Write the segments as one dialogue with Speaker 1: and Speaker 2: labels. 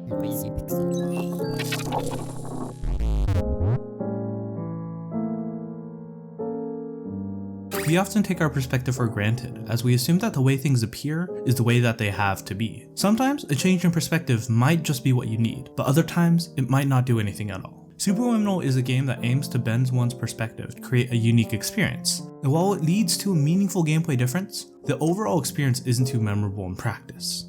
Speaker 1: Noisy Pixel.
Speaker 2: We often take our perspective for granted, as we assume that the way things appear is the way that they have to be. Sometimes a change in perspective might just be what you need, but other times it might not do anything at all. Superliminal is a game that aims to bend one's perspective to create a unique experience, and while it leads to a meaningful gameplay difference, the overall experience isn't too memorable in practice.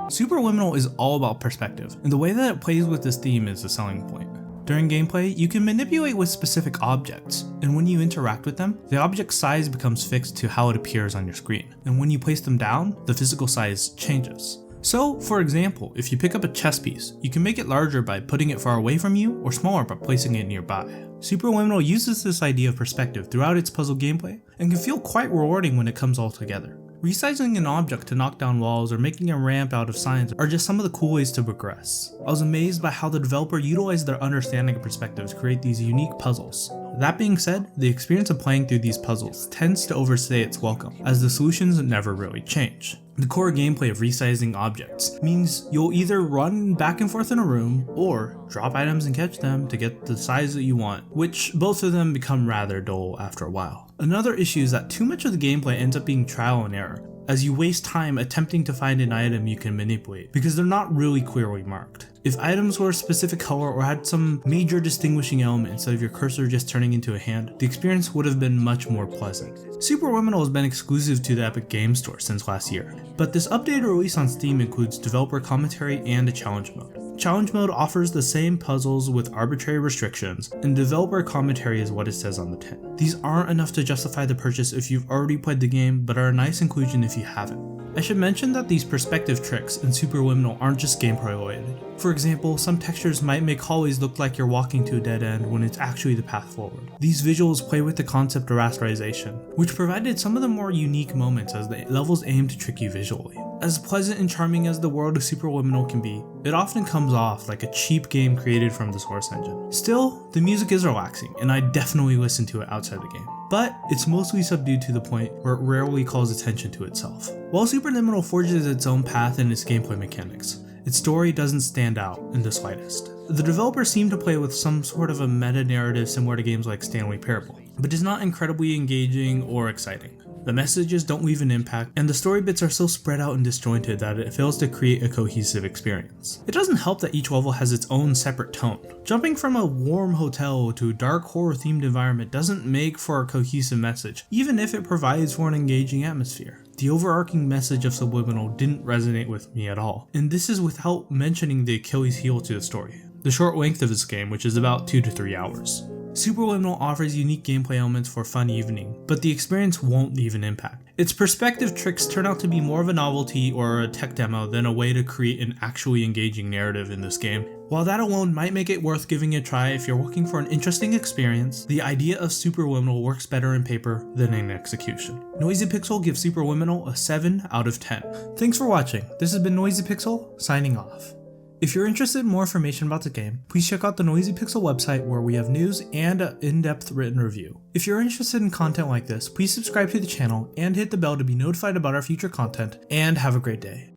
Speaker 2: Superliminal is all about perspective, and the way that it plays with this theme is the selling point. During gameplay, you can manipulate with specific objects, and when you interact with them, the object's size becomes fixed to how it appears on your screen, and when you place them down, the physical size changes. So, for example, if you pick up a chess piece, you can make it larger by putting it far away from you, or smaller by placing it nearby. Superliminal uses this idea of perspective throughout its puzzle gameplay, and can feel quite rewarding when it comes all together. Resizing an object to knock down walls or making a ramp out of signs are just some of the cool ways to progress. I was amazed by how the developer utilized their understanding of perspective to create these unique puzzles. That being said, the experience of playing through these puzzles tends to overstay its welcome, as the solutions never really change. The core gameplay of resizing objects means you'll either run back and forth in a room, or drop items and catch them to get the size that you want, which both of them become rather dull after a while. Another issue is that too much of the gameplay ends up being trial and error, as you waste time attempting to find an item you can manipulate, because they're not really clearly marked. If items were a specific color or had some major distinguishing element instead of your cursor just turning into a hand, the experience would have been much more pleasant. Superliminal has been exclusive to the Epic Games Store since last year, but this updated release on Steam includes developer commentary and a challenge mode. Challenge mode offers the same puzzles with arbitrary restrictions, and developer commentary is what it says on the tin. These aren't enough to justify the purchase if you've already played the game, but are a nice inclusion if you haven't. I should mention that these perspective tricks in Superliminal aren't just gameplay related. For example, some textures might make hallways look like you're walking to a dead end when it's actually the path forward. These visuals play with the concept of rasterization, which provided some of the more unique moments as the levels aim to trick you visually. As pleasant and charming as the world of Superliminal can be, it often comes off like a cheap game created from the source engine. Still, the music is relaxing, and I definitely listen to it outside the game. But it's mostly subdued to the point where it rarely calls attention to itself. While Superliminal forges its own path in its gameplay mechanics, its story doesn't stand out in the slightest. The developers seem to play with some sort of a meta-narrative similar to games like Stanley Parable, but is not incredibly engaging or exciting. The messages don't leave an impact, and the story bits are so spread out and disjointed that it fails to create a cohesive experience. It doesn't help that each level has its own separate tone. Jumping from a warm hotel to a dark horror themed environment doesn't make for a cohesive message, even if it provides for an engaging atmosphere. The overarching message of Superliminal didn't resonate with me at all, and this is without mentioning the Achilles heel to the story, the short length of this game, which is about 2 to 3 hours. Superliminal offers unique gameplay elements for a fun evening, but the experience won't leave an impact. Its perspective tricks turn out to be more of a novelty or a tech demo than a way to create an actually engaging narrative in this game. While that alone might make it worth giving a try if you're looking for an interesting experience, the idea of Superliminal works better in paper than in execution. Noisy Pixel gives Superliminal a 7 out of 10. Thanks for watching. This has been Noisy Pixel, signing off. If you're interested in more information about the game, please check out the Noisy Pixel website where we have news and an in-depth written review. If you're interested in content like this, please subscribe to the channel and hit the bell to be notified about our future content, and have a great day.